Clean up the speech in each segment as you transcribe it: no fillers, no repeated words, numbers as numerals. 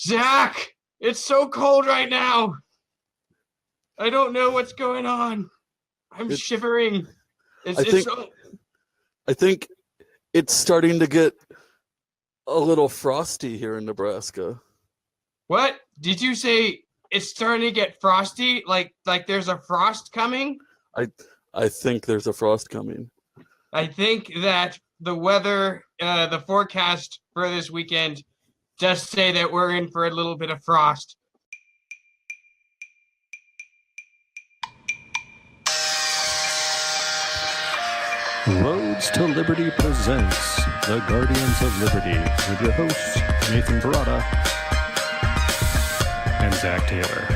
Zach, it's so cold right now. I don't know what's going on. I'm shivering. I think it's starting to get a little frosty here in Nebraska. What? Did you say it's starting to get frosty? Like there's a frost coming? I think there's a frost coming. I think that the weather, the forecast for this weekend does say that we're in for a little bit of frost. Roads to Liberty presents The Guardians of Liberty with your hosts, Nathan Barada and Zach Taylor.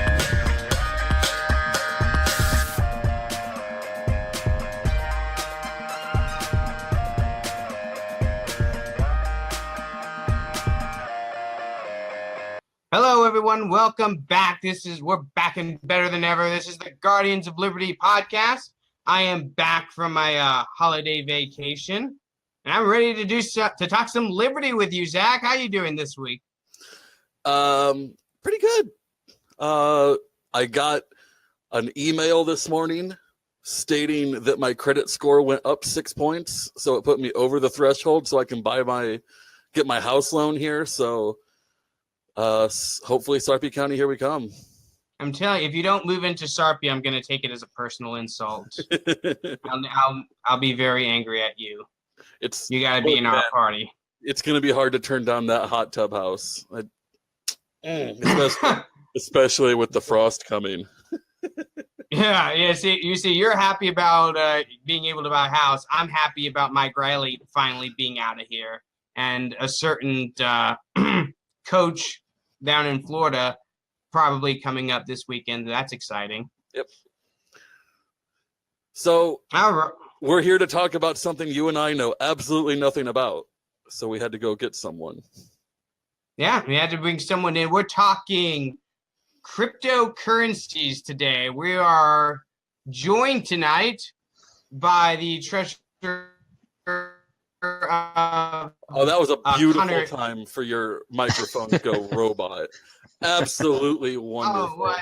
Hello, everyone. Welcome back. We're back and better than ever. This is the Guardians of Liberty podcast. I am back from my holiday vacation, and I'm ready to talk some Liberty with you, Zach. How you doing this week? Pretty good. I got an email this morning stating that my credit score went up 6 points, so it put me over the threshold, so I can get my house loan here. So, hopefully, Sarpy County, here we come. I'm telling you, if you don't move into Sarpy, I'm going to take it as a personal insult. I'll be very angry at you. You got to be in our party. It's going to be hard to turn down that hot tub house, especially with the frost coming. Yeah. You see, you're happy about being able to buy a house. I'm happy about Mike Riley finally being out of here, and a certain coach down in Florida probably coming up this weekend. That's exciting. Yep. So we're here to talk about something you and I know absolutely nothing about. So we had to go get someone. Yeah, we had to bring someone in. We're talking cryptocurrencies today. We are joined tonight by the treasurer. That was a beautiful time for your microphone to go robot. Absolutely wonderful. Oh, what?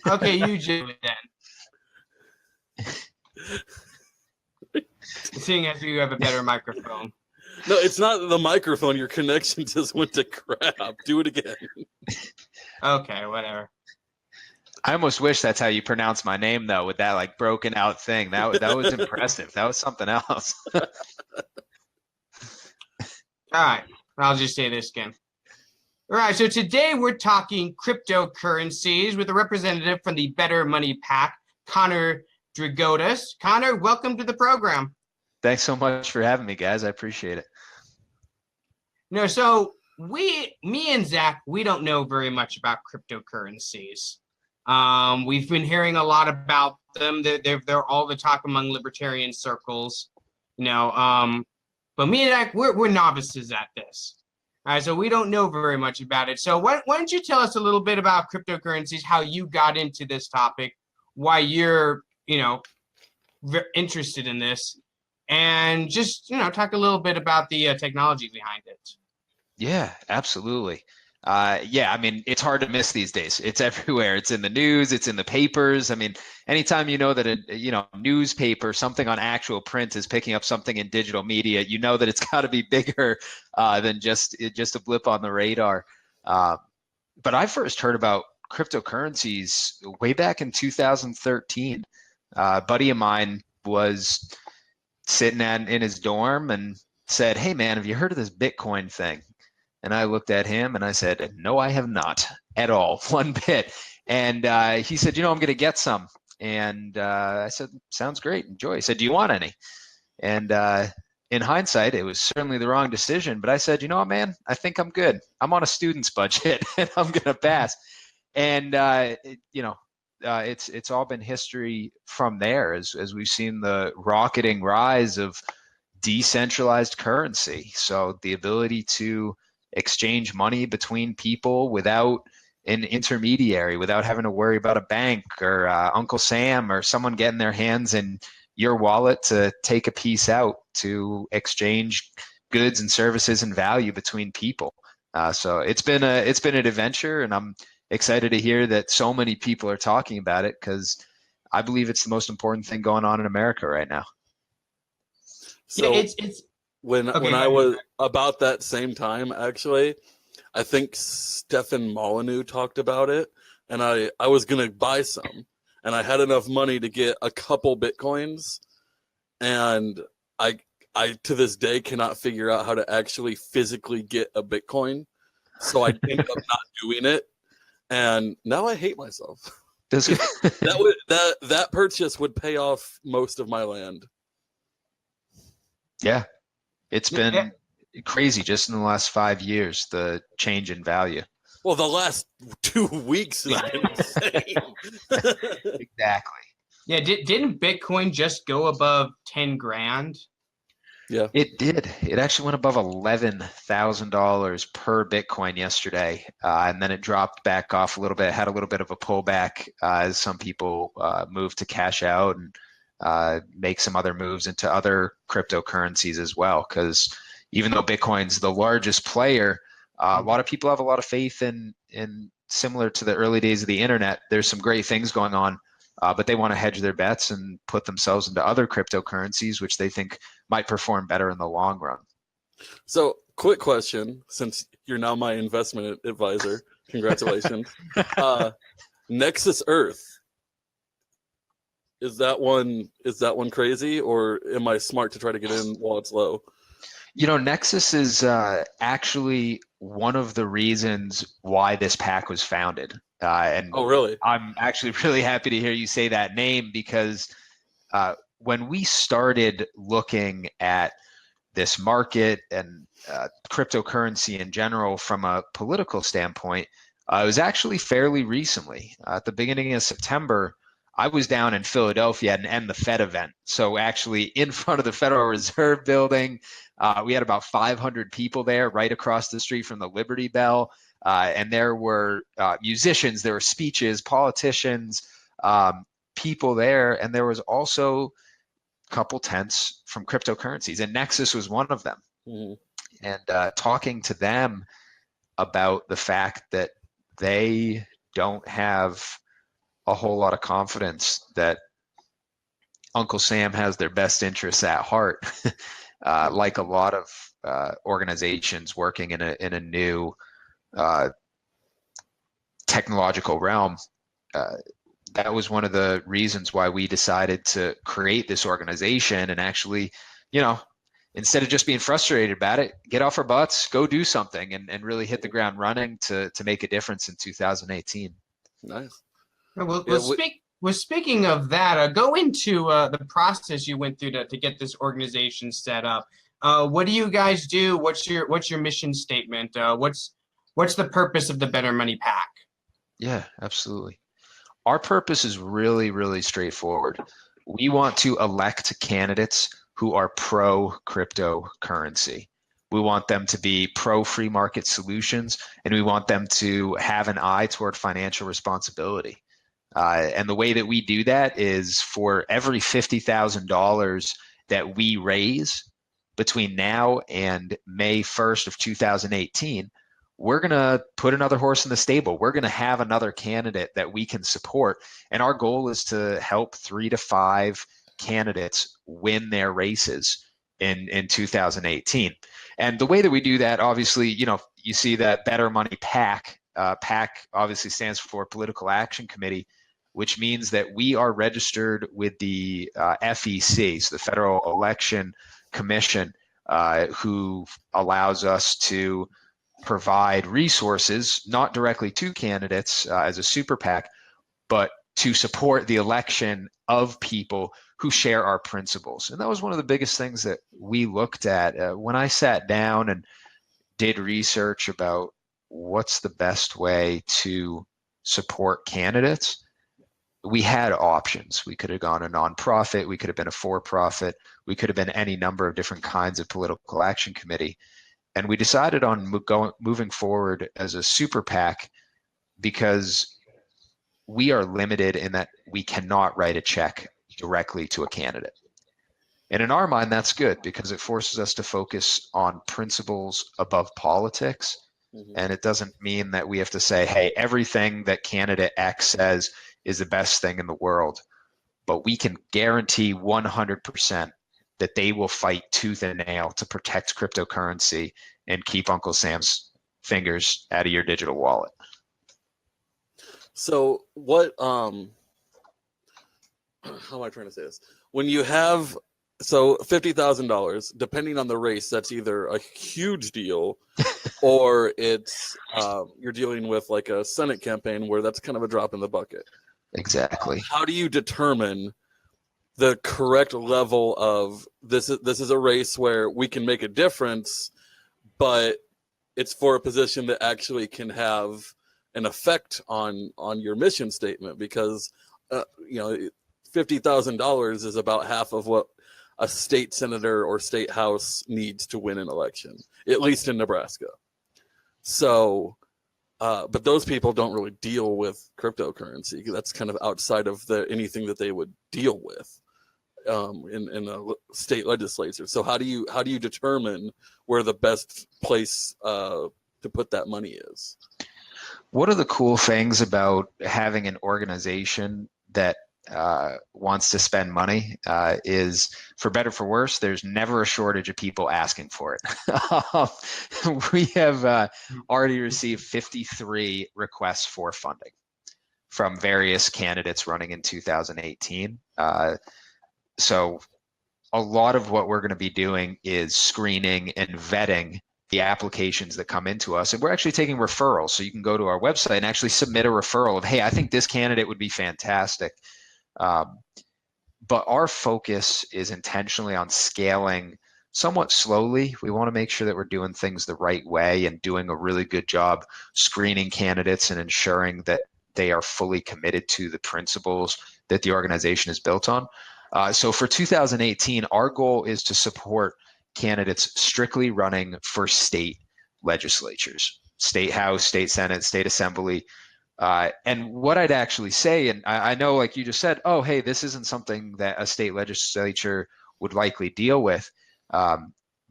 Okay, you do it then. Seeing as you have a better microphone. No, it's not the microphone. Your connection just went to crap. Do it again. Okay, whatever. I almost wish that's how you pronounce my name, though, with that like broken out thing. That was impressive. That was something else. All right, I'll just say this again. All right, so today we're talking cryptocurrencies with a representative from the Better Money Pac, Connor Dragotas. Connor, welcome to the program. Thanks so much for having me, guys. I appreciate it. So me and Zach, we don't know very much about cryptocurrencies. We've been hearing a lot about them. They're all the talk among libertarian circles, but me and Zach, we're novices at this. All right, so we don't know very much about it. So why don't you tell us a little bit about cryptocurrencies, how you got into this topic, why you're, interested in this, and just, talk a little bit about the technology behind it. Yeah, absolutely. I mean, it's hard to miss these days. It's everywhere. It's in the news. It's in the papers. I mean, anytime you know that a newspaper, something on actual print is picking up something in digital media, you know that it's got to be bigger than just a blip on the radar. But I first heard about cryptocurrencies way back in 2013. A buddy of mine was sitting in his dorm and said, "Hey, man, have you heard of this Bitcoin thing?" And I looked at him and I said, "No, I have not at all, one bit." And he said, "I'm going to get some." And I said, "Sounds great. Enjoy." He said, "Do you want any?" And in hindsight, it was certainly the wrong decision. But I said, "You know what, man? I think I'm good. I'm on a student's budget and I'm going to pass." And, it's all been history from there as we've seen the rocketing rise of decentralized currency. So the ability to exchange money between people without an intermediary, without having to worry about a bank or Uncle Sam or someone getting their hands in your wallet to take a piece out to exchange goods and services and value between people. So it's been an adventure, and I'm excited to hear that so many people are talking about it, because I believe it's the most important thing going on in America right now. So Yeah, it's when okay. I was about that same time, actually, I think Stefan Molyneux talked about it, and I was gonna buy some, and I had enough money to get a couple Bitcoins, and I to this day cannot figure out how to actually physically get a Bitcoin, so I ended up not doing it, and now I hate myself. That purchase would pay off most of my land. Yeah, it's Yeah, been crazy just in the last 5 years, the change in value. Well, the last 2 weeks has been insane. Exactly. yeah. Didn't Bitcoin just go above 10 grand? Yeah. It did. It actually went above $11,000 per Bitcoin yesterday, and then it dropped back off a little bit. Had a little bit of a pullback as some people moved to cash out and make some other moves into other cryptocurrencies as well. Because even though Bitcoin's the largest player, a lot of people have a lot of faith in similar to the early days of the internet. There's some great things going on, but they want to hedge their bets and put themselves into other cryptocurrencies, which they think might perform better in the long run. So, quick question, since you're now my investment advisor, congratulations. Nexus Earth, is that one crazy, or am I smart to try to get in while it's low? Nexus is actually one of the reasons why this pack was founded. And Oh, really? I'm actually really happy to hear you say that name, because when we started looking at this market and cryptocurrency in general from a political standpoint, it was actually fairly recently. At the beginning of September, I was down in Philadelphia at an End the Fed event. So actually in front of the Federal Reserve building, we had about 500 people there right across the street from the Liberty Bell. And there were musicians, there were speeches, politicians, people there. And there was also a couple tents from cryptocurrencies. And Nexus was one of them. Mm-hmm. And talking to them about the fact that they don't have a whole lot of confidence that Uncle Sam has their best interests at heart, like a lot of organizations working in a new technological realm. That was one of the reasons why we decided to create this organization and actually, instead of just being frustrated about it, get off our butts, go do something, and really hit the ground running to make a difference in 2018. Nice. Well, speaking of that, go into the process you went through to get this organization set up. What do you guys do? What's your mission statement? What's the purpose of the Better Money Pac? Yeah, absolutely. Our purpose is really, really straightforward. We want to elect candidates who are pro cryptocurrency. We want them to be pro free market solutions, and we want them to have an eye toward financial responsibility. And the way that we do that is for every $50,000 that we raise between now and May 1st of 2018, we're going to put another horse in the stable. We're going to have another candidate that we can support. And our goal is to help 3 to 5 candidates win their races in 2018. And the way that we do that, obviously, you see that Better Money Pac. PAC obviously stands for Political Action Committee, which means that we are registered with the FEC, so the Federal Election Commission, who allows us to provide resources, not directly to candidates as a super PAC, but to support the election of people who share our principles. And that was one of the biggest things that we looked at when I sat down and did research about what's the best way to support candidates. We had options. We could have gone a nonprofit, we could have been a for-profit, we could have been any number of different kinds of political action committee. And we decided on moving forward as a super PAC because we are limited in that we cannot write a check directly to a candidate. And in our mind, that's good because it forces us to focus on principles above politics. And it doesn't mean that we have to say, hey, everything that candidate X says is the best thing in the world. But we can guarantee 100% that they will fight tooth and nail to protect cryptocurrency and keep Uncle Sam's fingers out of your digital wallet. So what, how am I trying to say this? When you have, so $50,000, depending on the race, that's either a huge deal or it's, you're dealing with like a Senate campaign where that's kind of a drop in the bucket. Exactly. How do you determine the correct level of this is a race where we can make a difference, but it's for a position that actually can have an effect on your mission statement? Because $50,000 is about half of what a state senator or state house needs to win an election, at least in Nebraska. So but those people don't really deal with cryptocurrency. That's kind of outside of anything that they would deal with in a state legislature. So how do you determine where the best place to put that money is? One of the cool things about having an organization that wants to spend money is, for better for worse, there's never a shortage of people asking for it. We have already received 53 requests for funding from various candidates running in 2018. So a lot of what we're going to be doing is screening and vetting the applications that come into us. And we're actually taking referrals. So you can go to our website and actually submit a referral of, hey, I think this candidate would be fantastic. But our focus is intentionally on scaling somewhat slowly. We want to make sure that we're doing things the right way and doing a really good job screening candidates and ensuring that they are fully committed to the principles that the organization is built on. So for 2018, our goal is to support candidates strictly running for state legislatures, state house, state senate, state assembly. And what I'd actually say, and I know like you just said, oh, hey, this isn't something that a state legislature would likely deal with. But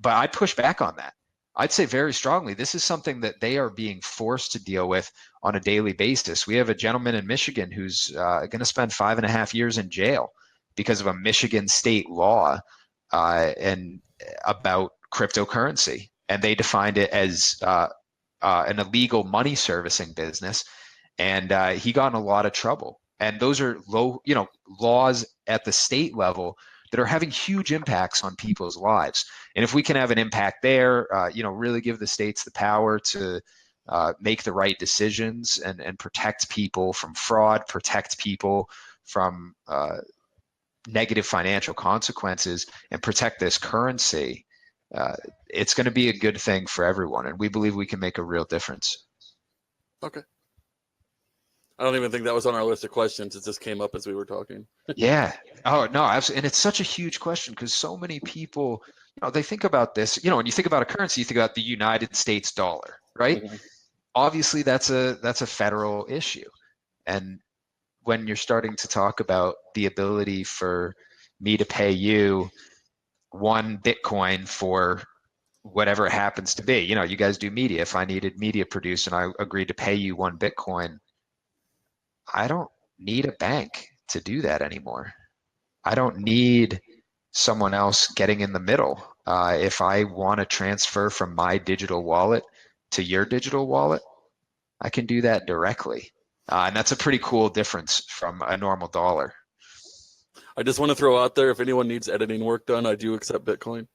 I'd push back on that. I'd say very strongly, this is something that they are being forced to deal with on a daily basis. We have a gentleman in Michigan who's going to spend 5.5 years in jail because of a Michigan state law and about cryptocurrency. And they defined it as an illegal money servicing business. And he got in a lot of trouble. And those are laws at the state level that are having huge impacts on people's lives. And if we can have an impact there, really give the states the power to make the right decisions and protect people from fraud, protect people from negative financial consequences, and protect this currency, it's going to be a good thing for everyone. And we believe we can make a real difference. Okay. I don't even think that was on our list of questions. It just came up as we were talking. Yeah. Oh, no, absolutely. And it's such a huge question because so many people, they think about this, when you think about a currency, you think about the United States dollar, right? Mm-hmm. Obviously, that's a federal issue. And when you're starting to talk about the ability for me to pay you 1 Bitcoin for whatever it happens to be, you guys do media. If I needed media produced and I agreed to pay you 1 Bitcoin, I don't need a bank to do that anymore. I don't need someone else getting in the middle. If I want to transfer from my digital wallet to your digital wallet, I can do that directly. And that's a pretty cool difference from a normal dollar. I just want to throw out there, if anyone needs editing work done, I do accept Bitcoin.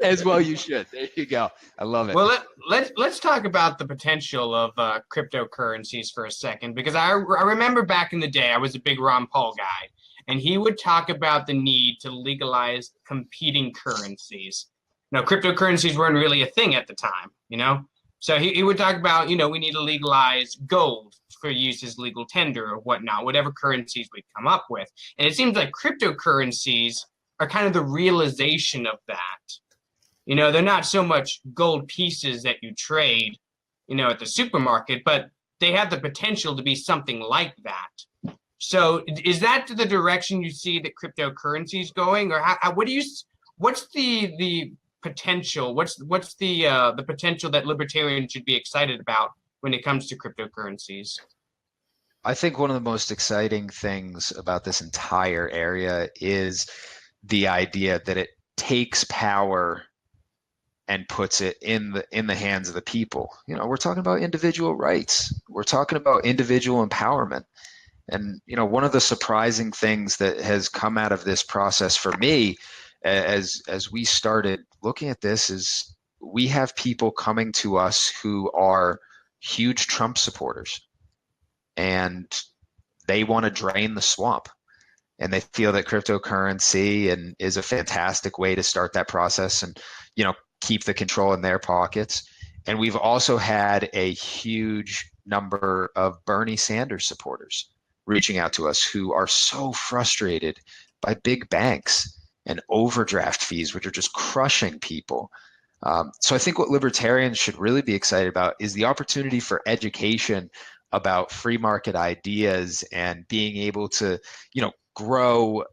As well you should. There you go. I love it. Well, let's talk about the potential of cryptocurrencies for a second, because I remember back in the day, I was a big Ron Paul guy, and he would talk about the need to legalize competing currencies. Now, cryptocurrencies weren't really a thing at the time, So he would talk about, we need to legalize gold for use as legal tender or whatnot, whatever currencies we come up with. And it seems like cryptocurrencies are kind of the realization of that. They're not so much gold pieces that you trade, at the supermarket, but they have the potential to be something like that. So is that the direction you see that cryptocurrency is going, or what's the potential? What's the potential that libertarians should be excited about when it comes to cryptocurrencies? I think one of the most exciting things about this entire area is the idea that it takes power and puts it in the hands of the people. You know, we're talking about individual rights. We're talking about individual empowerment. And you know, one of the surprising things that has come out of this process for me, as we started looking at this, is we have people coming to us who are huge Trump supporters, and they want to drain the swamp, and they feel that cryptocurrency is a fantastic way to start that process and, you know, keep the control in their pockets. And we've also had a huge number of Bernie Sanders supporters reaching out to us who are so frustrated by big banks and overdraft fees, which are just crushing people. So I think what libertarians should really be excited about is the opportunity for education about free market ideas and being able to, you know, grow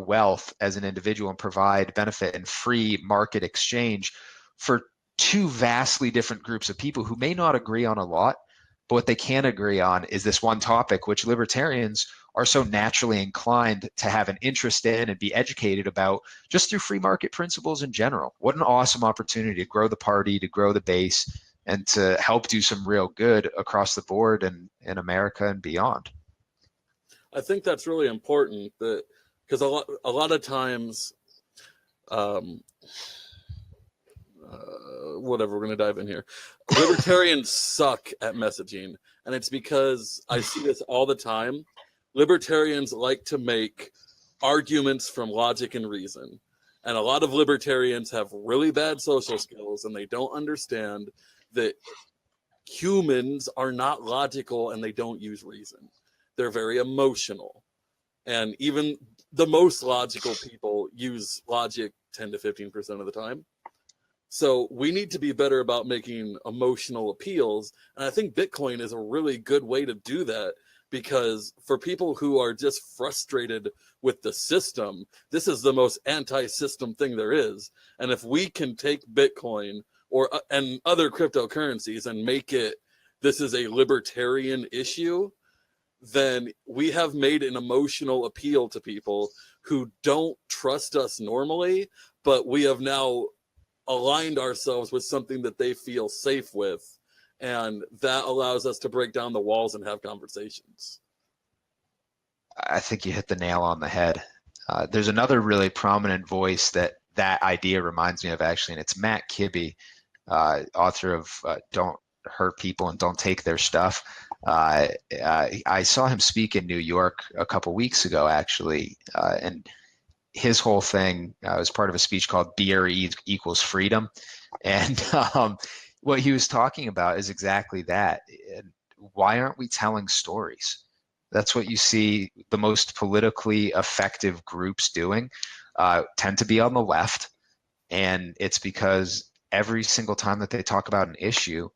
wealth as an individual and provide benefit and free market exchange for two vastly different groups of people who may not agree on a lot, but what they can agree on is this one topic, which libertarians are so naturally inclined to have an interest in and be educated about just through free market principles in general. What an awesome opportunity to grow the party, to grow the base, and to help do some real good across the board in America and beyond. I think that's really important, that because a lot of times, whatever, we're going to dive in here. Libertarians suck at messaging, and it's because I see this all the time. Libertarians like to make arguments from logic and reason, and a lot of libertarians have really bad social skills, and they don't understand that humans are not logical and they don't use reason. They're very emotional, and even the most logical people use logic 10 to 15% of the time. So we need to be better about making emotional appeals. And I think Bitcoin is a really good way to do that, because for people who are just frustrated with the system, this is the most anti-system thing there is. And if we can take Bitcoin and other cryptocurrencies and make it, this is a libertarian issue, then we have made an emotional appeal to people who don't trust us normally, but we have now aligned ourselves with something that they feel safe with, and that allows us to break down the walls and have conversations. I think you hit the nail on the head. There's another really prominent voice that idea reminds me of, actually, and it's Matt Kibbe, author of Don't Hurt People and Don't Take Their Stuff. I saw him speak in New York a couple weeks ago, actually, and his whole thing was part of a speech called BRE equals freedom. And what he was talking about is exactly that. Why aren't we telling stories? That's what you see the most politically effective groups doing, tend to be on the left. And it's because every single time that they talk about an issue,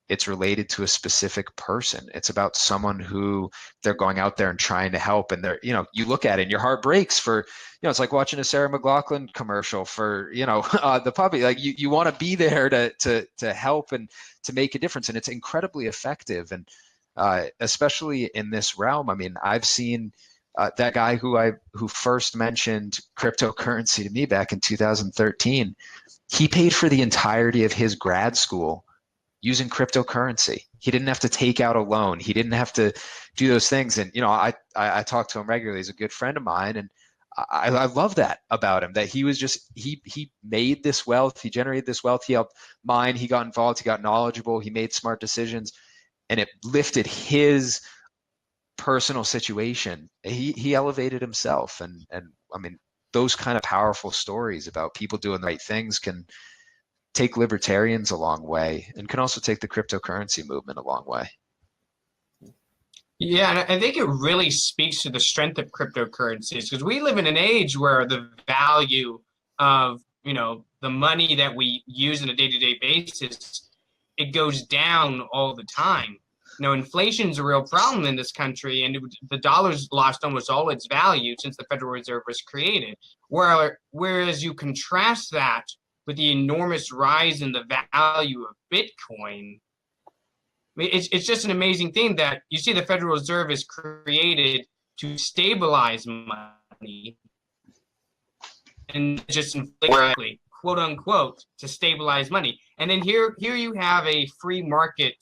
it's related to a specific person. It's about someone who they're going out there and trying to help. And they're, you know, you look at it and your heart breaks for, you know, it's like watching a Sarah McLachlan commercial for, you know, the puppy. Like you want to be there to help and to make a difference. And it's incredibly effective. And especially in this realm, I mean, I've seen that guy who first mentioned cryptocurrency to me back in 2013. He paid for the entirety of his grad school using cryptocurrency. He didn't have to take out a loan. He didn't have to do those things. And, you know, I talk to him regularly. He's a good friend of mine. And I love that about him, that he was just, he made this wealth. He generated this wealth. He helped mine. He got involved. He got knowledgeable. He made smart decisions, and it lifted his personal situation. He elevated himself. And I mean, those kind of powerful stories about people doing the right things can take libertarians a long way, and can also take the cryptocurrency movement a long way. Yeah, and I think it really speaks to the strength of cryptocurrencies, because we live in an age where the value of, you know, the money that we use on a day-to-day basis, it goes down all the time. Inflation is a real problem in this country, and the dollar's lost almost all its value since the Federal Reserve was created. Whereas you contrast that with the enormous rise in the value of Bitcoin, I mean, it's just an amazing thing that you see the Federal Reserve is created to stabilize money and just inflate, quote unquote, to stabilize money. And then here you have a free market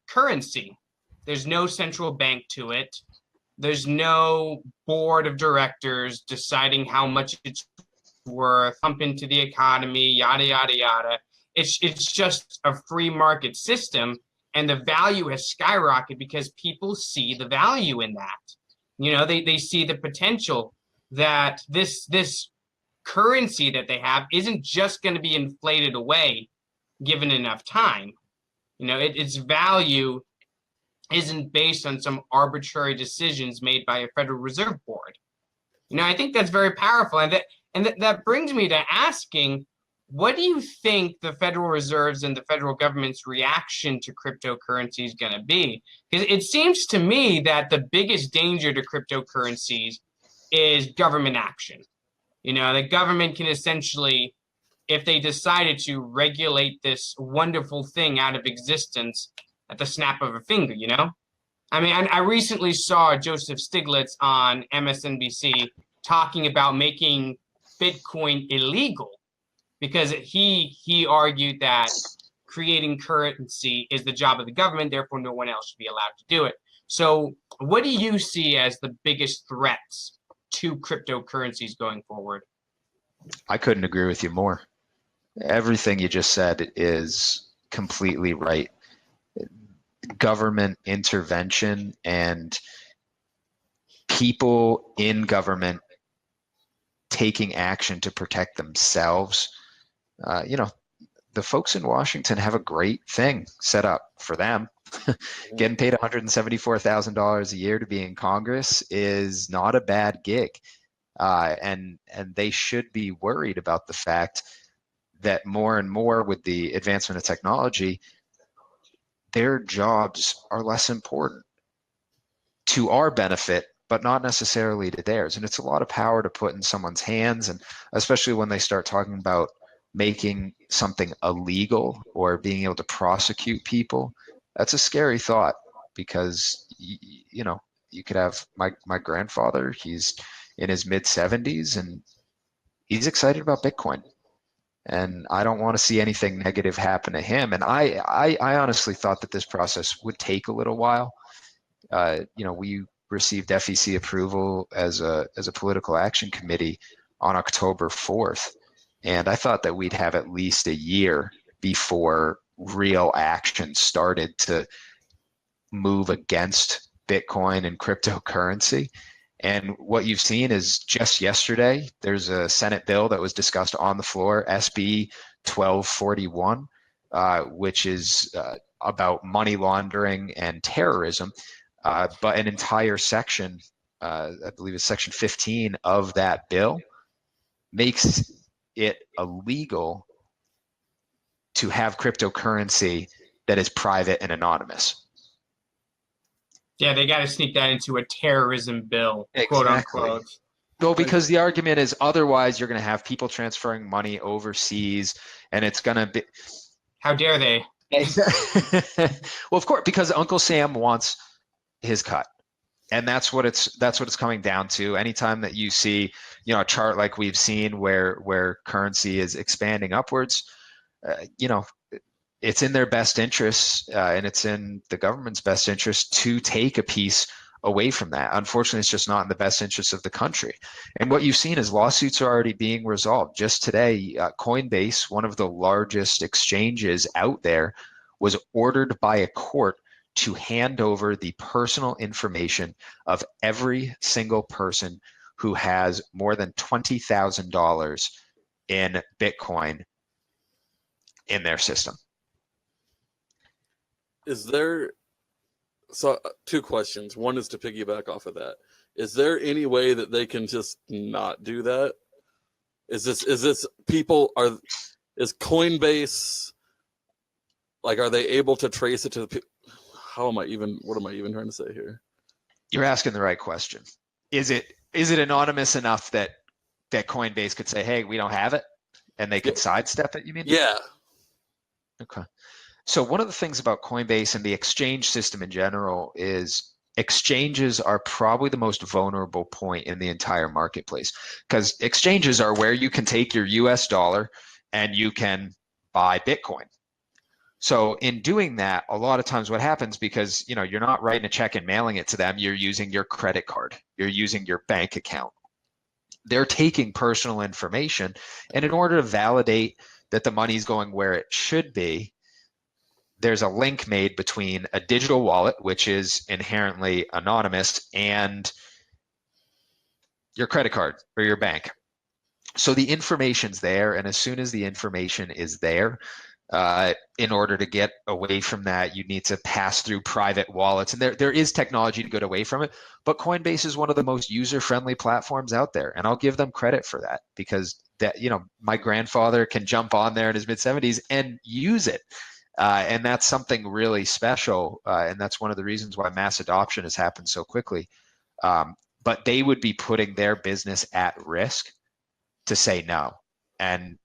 currency. There's no central bank to it. There's no board of directors deciding how much it's worth, pump into the economy, yada, yada, yada. It's just a free market system, and the value has skyrocketed because people see the value in that. They see the potential that this currency that they have isn't just going to be inflated away given enough time. Its value isn't based on some arbitrary decisions made by a Federal Reserve Board. I think that's very powerful, and that brings me to asking, what do you think the Federal Reserve's and the federal government's reaction to cryptocurrency is going to be? Because it seems to me that the biggest danger to cryptocurrencies is government action. The government can essentially, if they decided to, regulate this wonderful thing out of existence at the snap of a finger, I mean, I recently saw Joseph Stiglitz on MSNBC talking about making Bitcoin illegal because he argued that creating currency is the job of the government, therefore no one else should be allowed to do it. So what do you see as the biggest threats to cryptocurrencies going forward? I couldn't agree with you more. Everything you just said is completely right. Government intervention and people in government taking action to protect themselves. The folks in Washington have a great thing set up for them. Getting paid $174,000 a year to be in Congress is not a bad gig. And they should be worried about the fact that more and more with the advancement of technology, their jobs are less important to our benefit, but not necessarily to theirs. And it's a lot of power to put in someone's hands, and especially when they start talking about making something illegal or being able to prosecute people. That's a scary thought, because you could have my grandfather, he's in his mid-70s and he's excited about Bitcoin, and I don't want to see anything negative happen to him. And I honestly thought that this process would take a little while. We received FEC approval as a political action committee on October 4th, and I thought that we'd have at least a year before real action started to move against Bitcoin and cryptocurrency. And what you've seen is just yesterday, there's a Senate bill that was discussed on the floor, SB 1241, which is about money laundering and terrorism. But an entire section, I believe it's section 15 of that bill, makes it illegal to have cryptocurrency that is private and anonymous. Yeah, they got to sneak that into a terrorism bill, quote unquote. Well, because the argument is otherwise you're going to have people transferring money overseas, and it's going to be. How dare they? Well, of course, because Uncle Sam wants his cut, and that's what it's coming down to. Anytime that you see, a chart like we've seen where currency is expanding upwards, it's in their best interest, and it's in the government's best interest to take a piece away from that. Unfortunately, it's just not in the best interest of the country. And what you've seen is lawsuits are already being resolved. Just today, Coinbase, one of the largest exchanges out there, was ordered by a court to hand over the personal information of every single person who has more than $20,000 in Bitcoin in their system. So two questions. One is to piggyback off of that. Is there any way that they can just not do that? Is Coinbase, are they able to trace it to the what am I even trying to say here? You're asking the right question. Is it anonymous enough that Coinbase could say, hey, we don't have it, and they could sidestep it, you mean? Yeah. Okay. So one of the things about Coinbase and the exchange system in general is exchanges are probably the most vulnerable point in the entire marketplace, because exchanges are where you can take your US dollar and you can buy Bitcoin. So in doing that, a lot of times what happens, because you're not writing a check and mailing it to them, you're using your credit card, you're using your bank account. They're taking personal information, and in order to validate that the money's going where it should be, there's a link made between a digital wallet, which is inherently anonymous, and your credit card or your bank. So the information's there, and as soon as the information is there, in order to get away from that, you need to pass through private wallets. And there is technology to get away from it, but Coinbase is one of the most user-friendly platforms out there. And I'll give them credit for that, because my grandfather can jump on there in his mid-70s and use it. And that's something really special. And that's one of the reasons why mass adoption has happened so quickly. But they would be putting their business at risk to say no. And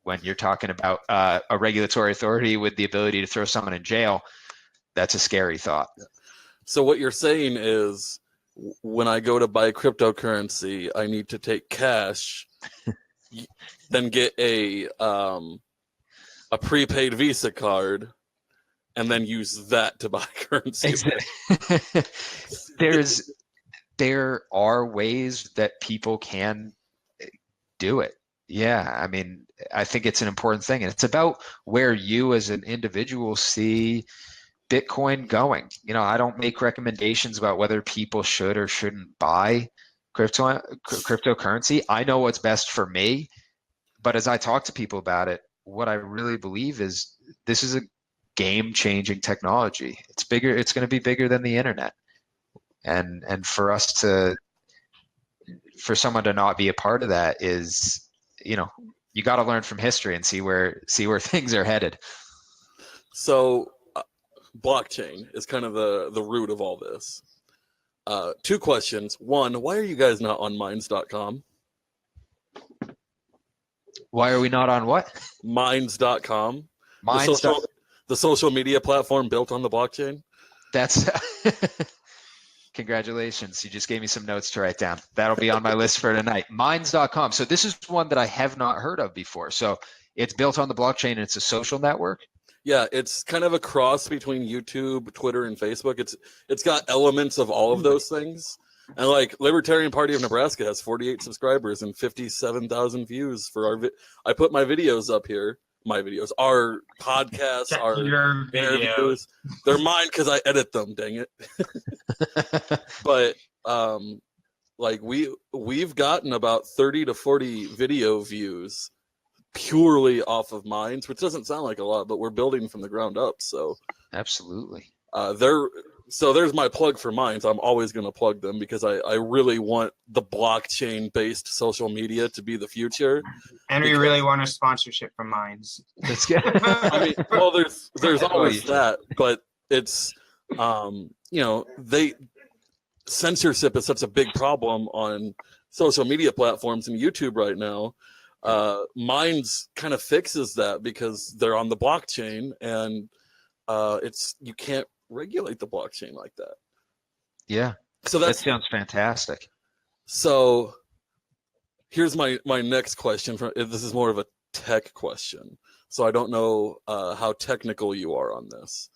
when you're talking about a regulatory authority with the ability to throw someone in jail, that's a scary thought. So what you're saying is, when I go to buy cryptocurrency, I need to take cash, then get a prepaid Visa card, and then use that to buy currency. There are ways that people can do it. Yeah, I mean, I think it's an important thing, and it's about where you as an individual see Bitcoin going. I don't make recommendations about whether people should or shouldn't buy cryptocurrency. I know what's best for me, but as I talk to people about it, what I really believe is this is a game-changing technology. It's bigger. It's going to be bigger than the internet, and for someone to not be a part of that is, you got to learn from history and see where things are headed. So blockchain is kind of the root of all this. Two questions. One, why are you guys not on minds.com? Why are we not on what? Minds.com. The social media platform built on the blockchain. That's congratulations. You just gave me some notes to write down. That'll be on my list for tonight. Minds.com. So this is one that I have not heard of before. So it's built on the blockchain and it's a social network. Yeah, it's kind of a cross between YouTube, Twitter, and Facebook. It's got elements of all of those things. And like Libertarian Party of Nebraska has 48 subscribers and 57,000 views for our I put my videos up here. My videos, our podcasts, our interviews. They're mine because I edit them, dang it. But like we've gotten about 30 to 40 video views purely off of Minds, which doesn't sound like a lot, but we're building from the ground up. So absolutely. So there's my plug for Minds. I'm always going to plug them because I really want the blockchain-based social media to be the future. And we really want a sponsorship from Minds. That's good. I mean, well, there's always that, but it's censorship is such a big problem on social media platforms and YouTube right now. Minds kind of fixes that because they're on the blockchain, and you can't regulate the blockchain like that. Yeah. So that sounds fantastic. So here's my next question. This is more of a tech question. So I don't know how technical you are on this.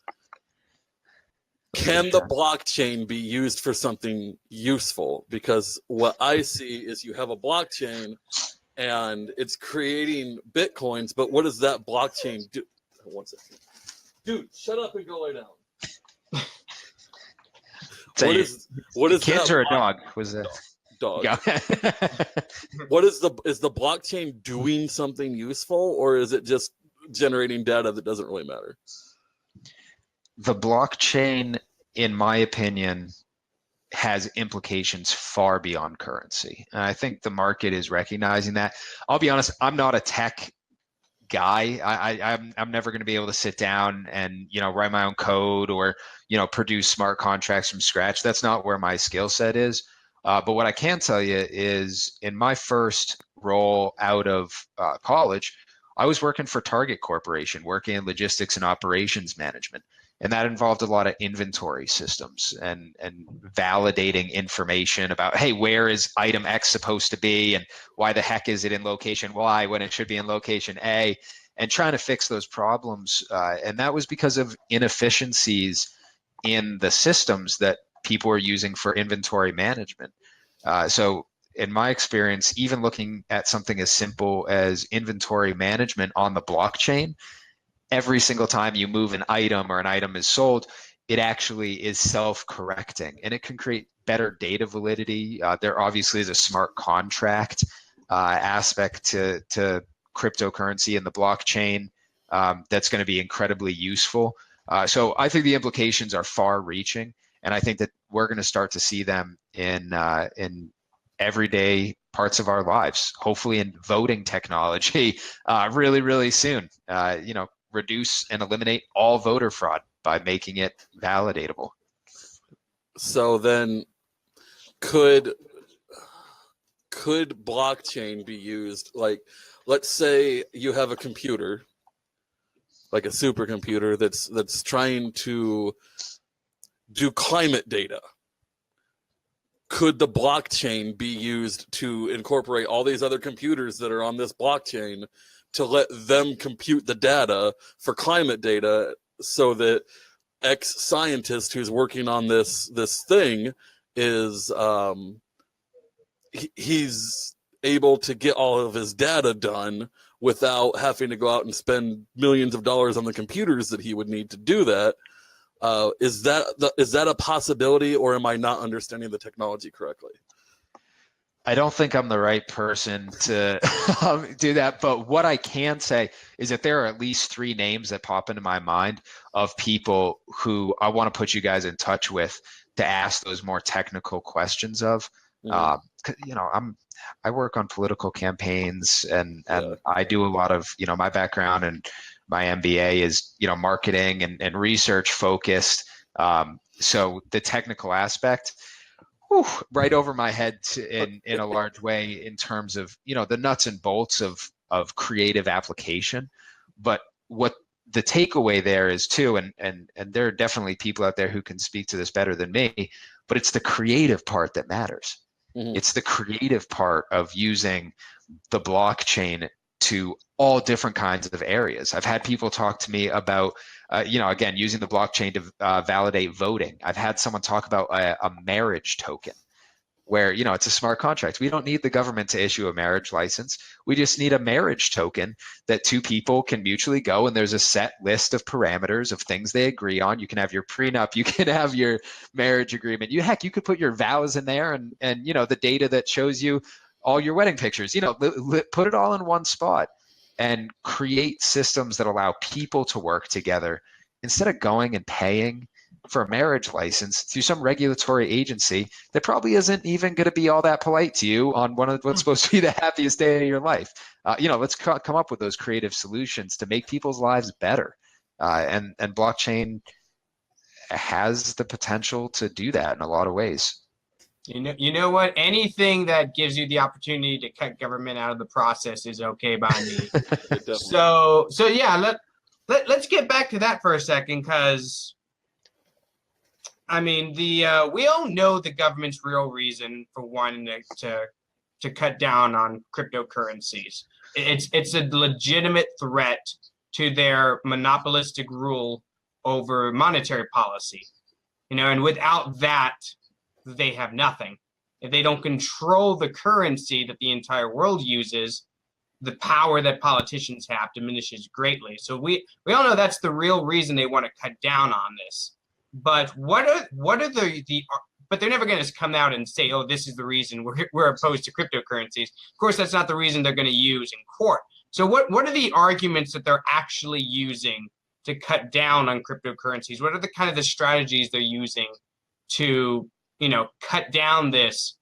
Can the blockchain be used for something useful? Because what I see is you have a blockchain and it's creating Bitcoins, but what does that blockchain do? One second. Dude, shut up and go lay down. What is kids that or a dog? Was a dog? Yeah. Is the blockchain doing something useful, or is it just generating data that doesn't really matter? The blockchain, in my opinion, has implications far beyond currency. And I think the market is recognizing that. I'll be honest, I'm not a tech guy. I'm never going to be able to sit down and, write my own code or, produce smart contracts from scratch. That's not where my skill set is. But what I can tell you is in my first role out of college, I was working for Target Corporation, working in logistics and operations management. And that involved a lot of inventory systems and validating information about, hey, where is item X supposed to be and why the heck is it in location Y when it should be in location A, and trying to fix those problems. And that was because of inefficiencies in the systems that people were using for inventory management. So in my experience, even looking at something as simple as inventory management on the blockchain, every single time you move an item or an item is sold, it actually is self-correcting, and it can create better data validity. There obviously is a smart contract aspect to cryptocurrency and the blockchain that's going to be incredibly useful. So I think the implications are far-reaching, and I think that we're going to start to see them in everyday parts of our lives, hopefully in voting technology really, really soon. Reduce and eliminate all voter fraud by making it validatable. So then could blockchain be used, like, let's say you have a computer, like a supercomputer that's trying to do climate data. Could the blockchain be used to incorporate all these other computers that are on this blockchain to let them compute the data for climate data, so that X scientist who's working on this thing is he's able to get all of his data done without having to go out and spend millions of dollars on the computers that he would need to do that? Is that a possibility, or am I not understanding the technology correctly? I don't think I'm the right person to do that, but what I can say is that there are at least 3 names that pop into my mind of people who I want to put you guys in touch with to ask those more technical questions of. I work on political campaigns, and I do a lot of, my background and my MBA is, marketing and research focused. So the technical aspect, right over my head in a large way in terms of, the nuts and bolts of creative application. But what the takeaway there is too, and there are definitely people out there who can speak to this better than me, but it's the creative part that matters. Mm-hmm. It's the creative part of using the blockchain to all different kinds of areas. I've had people talk to me about, again, using the blockchain to validate voting. I've had someone talk about a marriage token where, it's a smart contract. We don't need the government to issue a marriage license. We just need a marriage token that 2 people can mutually go, and there's a set list of parameters of things they agree on. You can have your prenup, you can have your marriage agreement. You could put your vows in there and the data that shows you all your wedding pictures, put it all in one spot and create systems that allow people to work together instead of going and paying for a marriage license through some regulatory agency that probably isn't even going to be all that polite to you on one of what's supposed to be the happiest day of your life. Let's come up with those creative solutions to make people's lives better. And blockchain has the potential to do that in a lot of ways. You know what? Anything that gives you the opportunity to cut government out of the process is okay by me. So yeah, let's get back to that for a second, because I mean, we all know the government's real reason for wanting to cut down on cryptocurrencies. It's a legitimate threat to their monopolistic rule over monetary policy. And without that, they have nothing. If they don't control the currency that the entire world uses, the power that politicians have diminishes greatly. So we all know that's the real reason they want to cut down on this. But what are but they're never going to come out and say, oh, this is the reason we're opposed to cryptocurrencies. Of course, that's not the reason they're going to use in court. So what are the arguments that they're actually using to cut down on cryptocurrencies? What are the kind of the strategies they're using to cut down this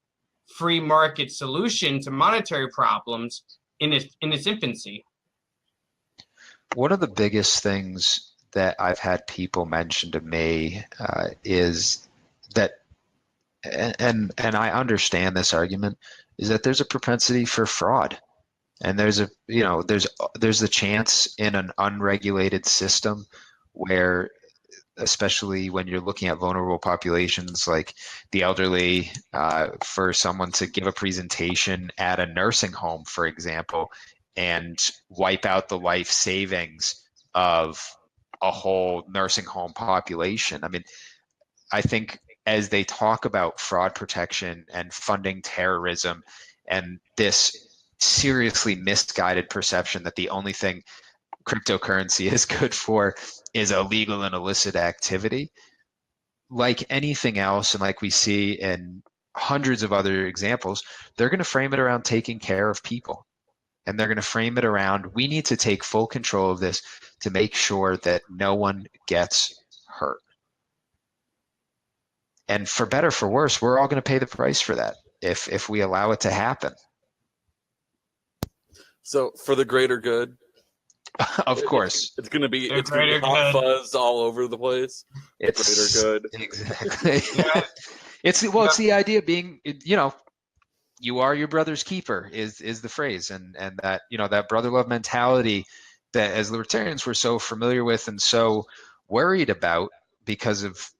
free market solution to monetary problems in its infancy? One of the biggest things that I've had people mention to me is that, and I understand this argument, is that there's a propensity for fraud. And there's the chance in an unregulated system where, especially when you're looking at vulnerable populations like the elderly, for someone to give a presentation at a nursing home, for example, and wipe out the life savings of a whole nursing home population. I mean, I think as they talk about fraud protection and funding terrorism and this seriously misguided perception that the only thing cryptocurrency is good for is illegal and illicit activity, like anything else, and like we see in hundreds of other examples, they're going to frame it around taking care of people. And they're going to frame it around, we need to take full control of this to make sure that no one gets hurt. And for better or for worse, we're all going to pay the price for that if we allow it to happen. So for the greater good, Of course, it's going to be The greater hot good. fuzz all over the place. it's Greater good. exactly. Yeah. It's the idea of being, you are your brother's keeper is the phrase, and that that brother love mentality that as libertarians we're so familiar with and so worried about because of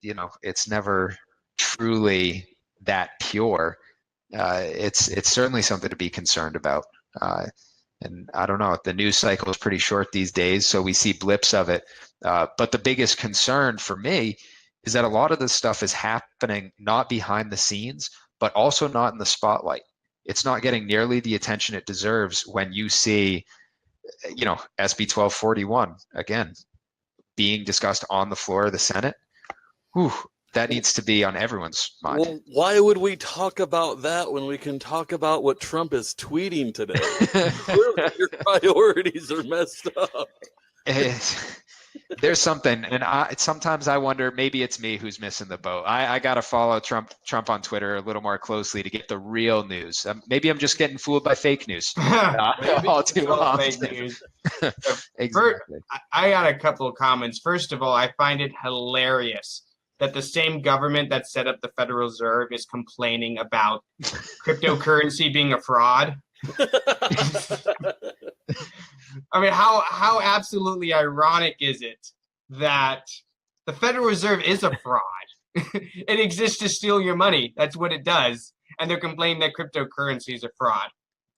it's never truly that pure. It's certainly something to be concerned about. And I don't know, the news cycle is pretty short these days, so we see blips of it. But the biggest concern for me is that a lot of this stuff is happening not behind the scenes, but also not in the spotlight. It's not getting nearly the attention it deserves when you see, SB 1241 again being discussed on the floor of the Senate. Whew, that needs to be on everyone's mind. Well, why would we talk about that when we can talk about what Trump is tweeting today? Clearly, your priorities are messed up. There's something, and sometimes I wonder, maybe it's me who's missing the boat. I got to follow Trump on Twitter a little more closely to get the real news. Maybe I'm just getting fooled by fake news. All too often. Fake news. Exactly. I got a couple of comments. First of all, I find it hilarious that the same government that set up the Federal Reserve is complaining about cryptocurrency being a fraud. I mean, how absolutely ironic is it that the Federal Reserve is a fraud? It exists to steal your money. That's what it does. And they're complaining that cryptocurrency is a fraud.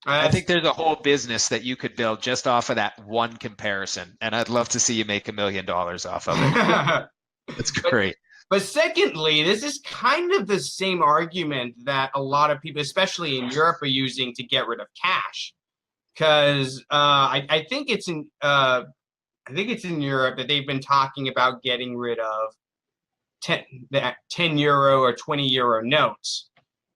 I think there's a whole business that you could build just off of that one comparison. And I'd love to see you make $1 million off of it. That's great. But secondly, this is kind of the same argument that a lot of people, especially in Europe, are using to get rid of cash. Because I think it's in Europe that they've been talking about getting rid of 10 euro or 20 euro notes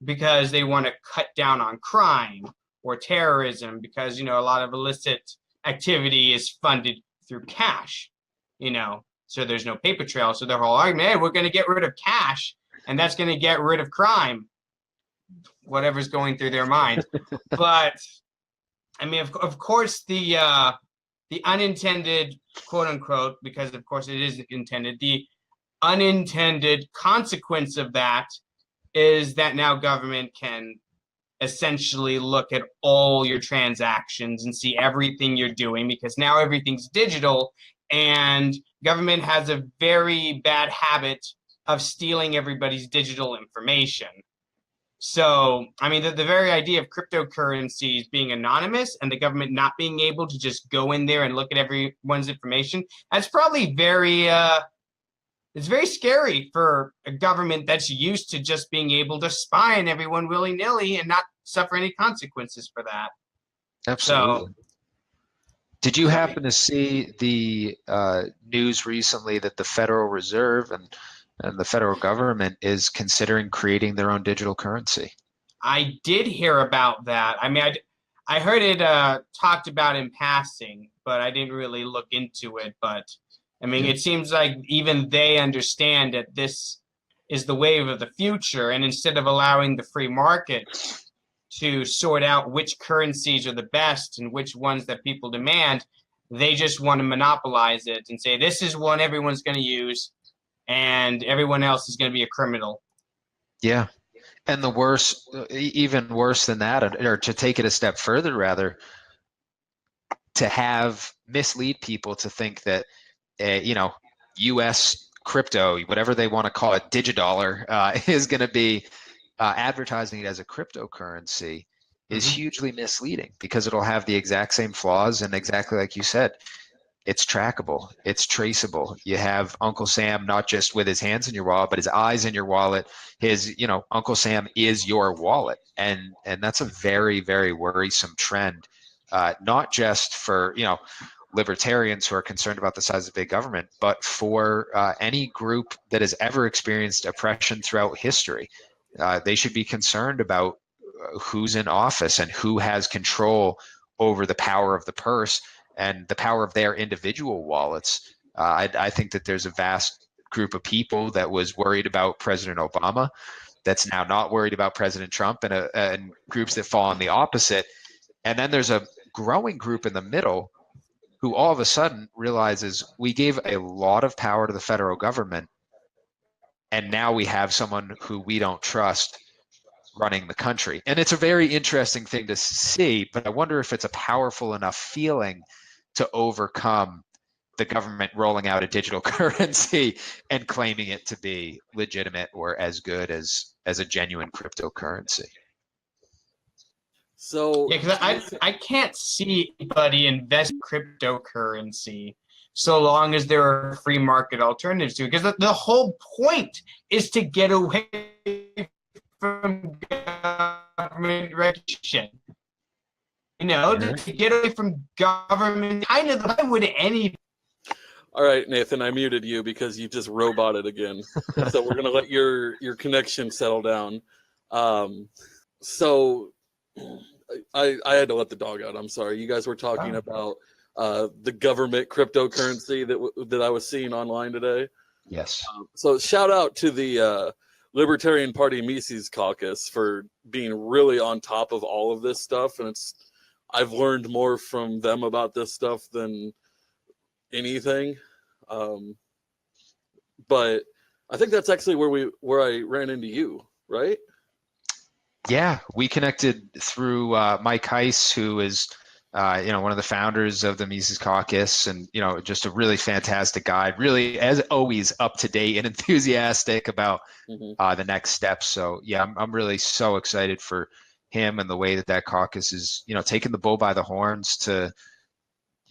because they want to cut down on crime or terrorism because a lot of illicit activity is funded through cash, so there's no paper trail. So their whole argument, hey, we're going to get rid of cash and that's going to get rid of crime, whatever's going through their mind. But I mean, of course, the unintended, quote unquote, because of course it is intended, the unintended consequence of that is that now government can essentially look at all your transactions and see everything you're doing because now everything's digital, and government has a very bad habit of stealing everybody's digital information. So, I mean, the very idea of cryptocurrencies being anonymous and the government not being able to just go in there and look at everyone's information, that's probably it's very scary for a government that's used to just being able to spy on everyone willy-nilly and not suffer any consequences for that. Absolutely. So, did you happen to see the news recently that the Federal Reserve and the federal government is considering creating their own digital currency? I did hear about that. I mean, I heard it talked about in passing, but I didn't really look into it. But I mean, it seems like even they understand that this is the wave of the future. And instead of allowing the free market to sort out which currencies are the best and which ones that people demand, They just want to monopolize it and say, this is one everyone's going to use, and everyone else is going to be a criminal. Yeah. And the worse, even worse than that, or to take it a step further, rather, to have mislead people to think that, U.S. crypto, whatever they want to call it, digidollar, is going to be advertising it as a cryptocurrency is hugely misleading, because it'll have the exact same flaws, and exactly like you said, it's trackable, it's traceable. You have Uncle Sam not just with his hands in your wallet, but his eyes in your wallet. His, Uncle Sam is your wallet, and that's a very, very worrisome trend, not just for libertarians who are concerned about the size of big government, but for any group that has ever experienced oppression throughout history. They should be concerned about who's in office and who has control over the power of the purse and the power of their individual wallets. I think that there's a vast group of people that was worried about President Obama that's now not worried about President Trump, and groups that fall on the opposite. And then there's a growing group in the middle who all of a sudden realizes we gave a lot of power to the federal government, and now we have someone who we don't trust running the country. And it's a very interesting thing to see, but I wonder if it's a powerful enough feeling to overcome the government rolling out a digital currency and claiming it to be legitimate or as good as a genuine cryptocurrency. So yeah, because I can't see anybody invest in cryptocurrency so long as there are free market alternatives to it. Because the whole point is to get away from government regulation. To get away from government. Why would any? All right, Nathan, I muted you because you just roboted again. So we're gonna let your connection settle down. So I had to let the dog out. I'm sorry. You guys were talking about the government cryptocurrency that I was seeing online today. Yes. So shout out to the Libertarian Party Mises Caucus for being really on top of all of this stuff, and I've learned more from them about this stuff than anything. But I think that's actually where I ran into you, right? Yeah, we connected through Mike Heiss, who is one of the founders of the Mises Caucus, and just a really fantastic guy, really, as always, up to date and enthusiastic about the next steps. So yeah, I'm really so excited for him and the way that caucus is taking the bull by the horns to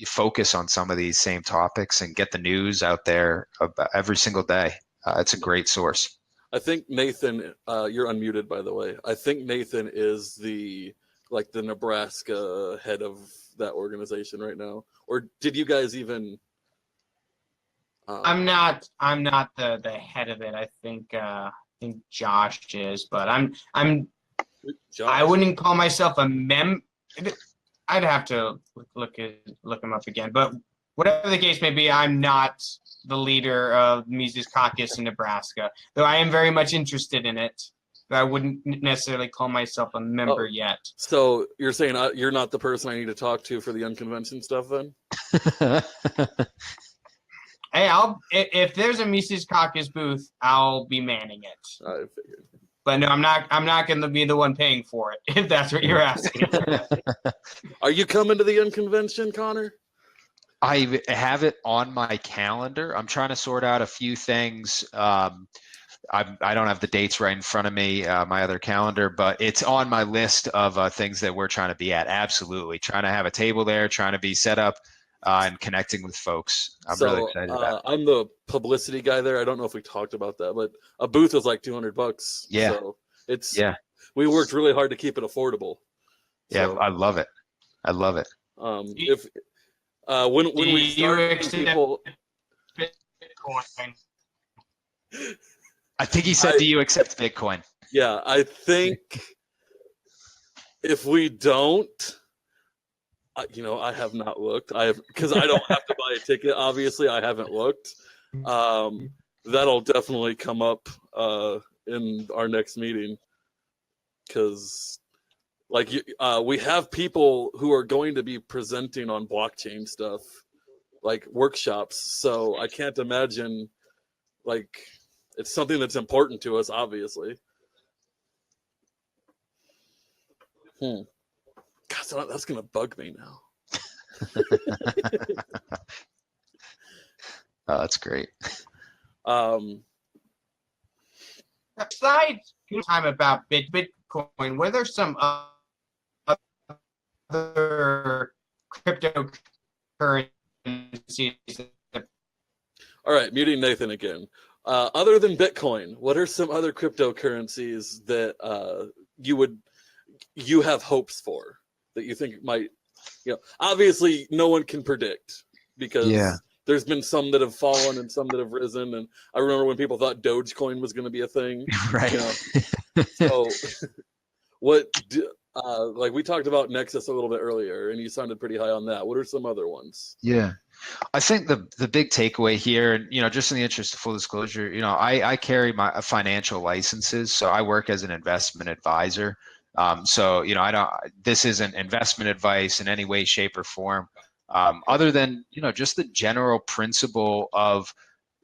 focus on some of these same topics and get the news out there every single day. It's a great source. I think Nathan, you're unmuted, by the way. I think Nathan is the Nebraska head of that organization right now. Or did you guys even? I'm not the head of it. I think Josh is, but Josh. I wouldn't call myself a I'd have to look him up again. But whatever the case may be, I'm not the leader of Mises Caucus in Nebraska, though I am very much interested in it. But I wouldn't necessarily call myself a member yet. So you're saying you're not the person I need to talk to for the unconvention stuff, then? Hey, if there's a Mises Caucus booth, I'll be manning it. I figured. But no, I'm not going to be the one paying for it, if that's what you're asking. Are you coming to the unconvention, Connor? I have it on my calendar. I'm trying to sort out a few things. I don't have the dates right in front of me, my other calendar, but it's on my list of things that we're trying to be at. Absolutely. Trying to have a table there, trying to be set up and connecting with folks. I'm really excited about it. I'm the publicity guy there. I don't know if we talked about that, but a booth is like $200. Yeah. So we worked really hard to keep it affordable. Yeah, so, I love it. When we start people, Bitcoin. I think he said, "Do you accept Bitcoin?" Yeah, I think if we don't, I have not looked. Because I don't have to buy a ticket. Obviously, I haven't looked. That'll definitely come up in our next meeting. Because, we have people who are going to be presenting on blockchain stuff like workshops. So I can't imagine, like, it's something that's important to us, obviously. God, so that's gonna bug me now. Oh, that's great. Besides time about Bitcoin, were there some other cryptocurrencies? All right, muting Nathan again. Other than Bitcoin, what are some other cryptocurrencies that you have hopes for, that you think might, obviously no one can predict, because there's been some that have fallen and some that have risen. And I remember when people thought Dogecoin was going to be a thing. Right. So like we talked about Nexus a little bit earlier, and you sounded pretty high on that. What are some other ones? Yeah. I think the big takeaway here, and just in the interest of full disclosure, I carry my financial licenses, so I work as an investment advisor. So this isn't investment advice in any way, shape, or form, other than just the general principle of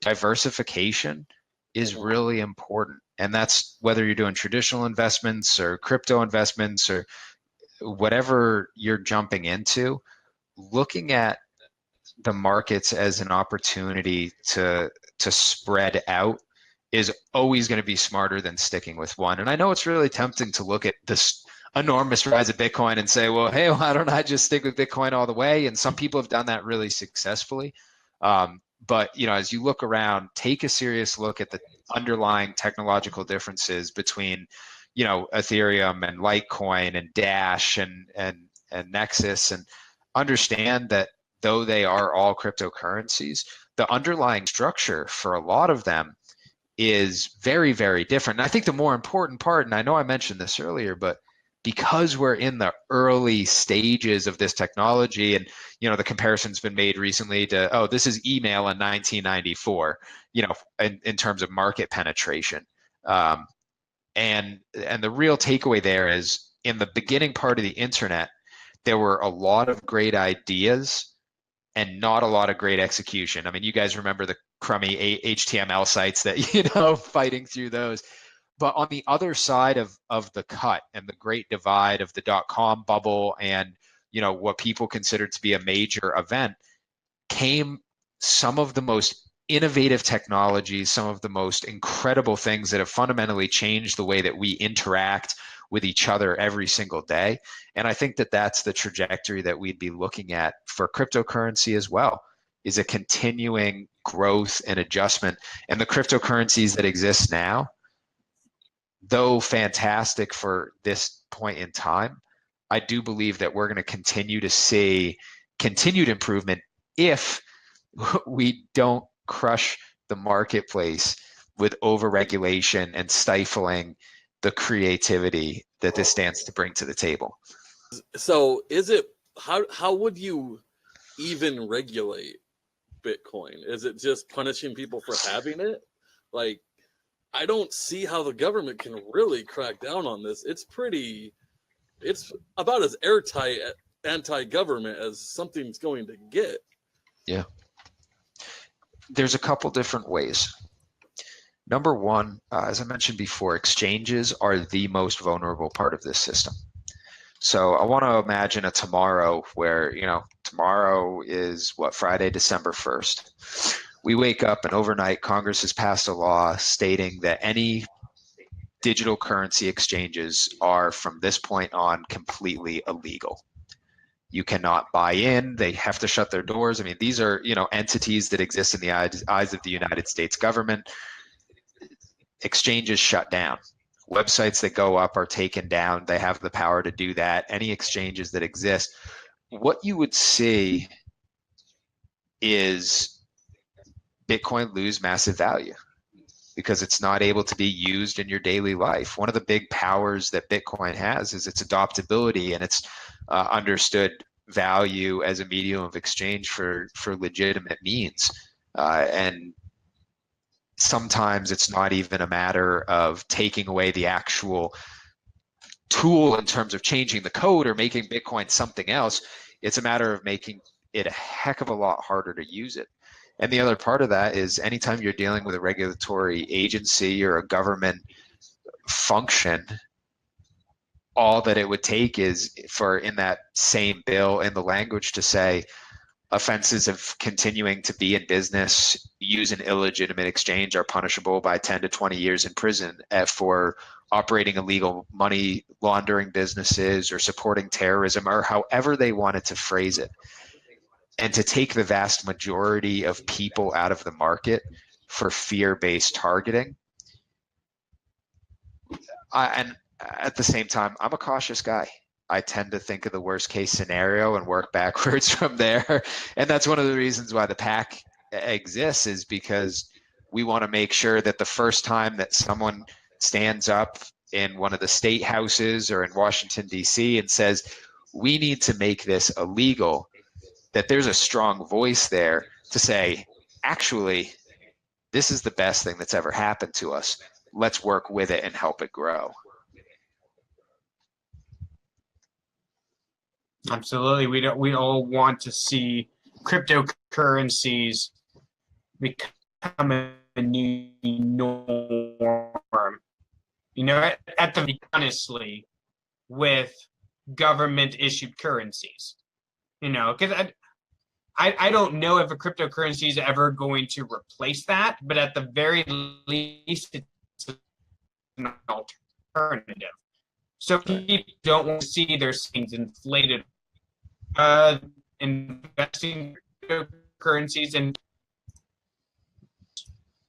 diversification is really important, and that's whether you're doing traditional investments or crypto investments or whatever you're jumping into. Looking at the markets as an opportunity to spread out is always going to be smarter than sticking with one. And I know it's really tempting to look at this enormous rise of Bitcoin and say, well, hey, why don't I just stick with Bitcoin all the way? And some people have done that really successfully. But as you look around, take a serious look at the underlying technological differences between Ethereum and Litecoin and Dash and Nexus, and understand that though they are all cryptocurrencies, the underlying structure for a lot of them is very, very different. And I think the more important part, and I know I mentioned this earlier, but because we're in the early stages of this technology, and the comparison's been made recently to, this is email in 1994, in terms of market penetration. And the real takeaway there is, in the beginning part of the internet, there were a lot of great ideas and not a lot of great execution. I mean, you guys remember the crummy HTML sites that, fighting through those. But on the other side of the cut and the great divide of the .com bubble and, what people considered to be a major event, came some of the most innovative technologies, some of the most incredible things that have fundamentally changed the way that we interact with each other every single day. And I think that that's the trajectory that we'd be looking at for cryptocurrency as well, is a continuing growth and adjustment. And the cryptocurrencies that exist now, though fantastic for this point in time, I do believe that we're going to continue to see continued improvement if we don't crush the marketplace with overregulation and stifling the creativity that this stands to bring to the table. So how would you even regulate Bitcoin? Is it just punishing people for having it? Like, I don't see how the government can really crack down on this. It's about as airtight anti-government as something's going to get. Yeah. There's a couple different ways. Number one, as I mentioned before, exchanges are the most vulnerable part of this system. So I want to imagine a tomorrow where, tomorrow is Friday, December 1st. We wake up and overnight Congress has passed a law stating that any digital currency exchanges are from this point on completely illegal. You cannot buy in. They have to shut their doors. I mean, these are, entities that exist in the eyes of the United States government. Exchanges shut down. Websites that go up are taken down. They have the power to do that. Any exchanges that exist. What you would see is Bitcoin lose massive value because it's not able to be used in your daily life. One of the big powers that Bitcoin has is its adoptability and its understood value as a medium of exchange for legitimate means. And sometimes it's not even a matter of taking away the actual tool in terms of changing the code or making Bitcoin something else. It's a matter of making it a heck of a lot harder to use it. And the other part of that is anytime you're dealing with a regulatory agency or a government function, all that it would take is for in that same bill in the language to say offenses of continuing to be in business, use an illegitimate exchange are punishable by 10 to 20 years in prison for operating illegal money laundering businesses or supporting terrorism or however they wanted to phrase it. And to take the vast majority of people out of the market for fear-based targeting. And at the same time, I'm a cautious guy. I tend to think of the worst case scenario and work backwards from there. And that's one of the reasons why the PAC exists, is because we want to make sure that the first time that someone stands up in one of the state houses or in Washington, D.C. and says, we need to make this illegal, that there's a strong voice there to say, actually, this is the best thing that's ever happened to us. Let's work with it and help it grow. Absolutely. We all want to see cryptocurrencies become a new norm. You know, at the honestly, with government issued currencies. You know, because I don't know if a cryptocurrency is ever going to replace that, but at the very least, it's an alternative. So people don't want to see their things inflated. Investing in cryptocurrencies, and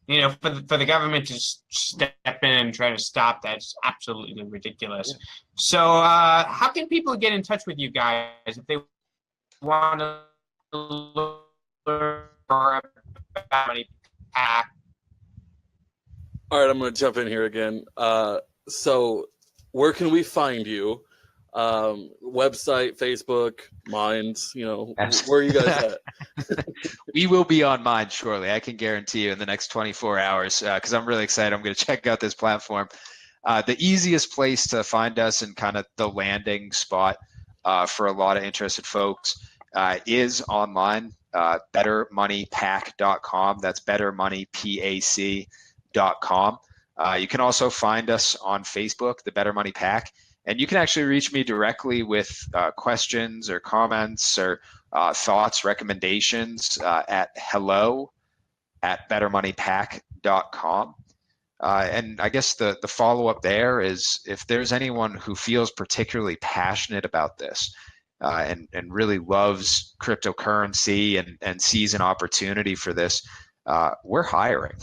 you know, for the government to step in and try to stop that is absolutely ridiculous. Yeah. So how can people get in touch with you guys if they want to learn more about Money Pac? All right, I'm going to jump in here again. So where can we find you? Website, Facebook, Minds, you know, where are you guys at? We will be on Mind shortly. I can guarantee you in the next 24 hours, because I'm really excited. I'm going to check out this platform. The easiest place to find us and kind of the landing spot for a lot of interested folks is online, BetterMoneyPac.com. That's BetterMoneyPac.com. You can also find us on Facebook, the Better Money Pac. And you can actually reach me directly with questions or comments or thoughts, recommendations at hello@bettermoneypac.com. And I guess the follow-up there is if there's anyone who feels particularly passionate about this and really loves cryptocurrency and sees an opportunity for this, we're hiring.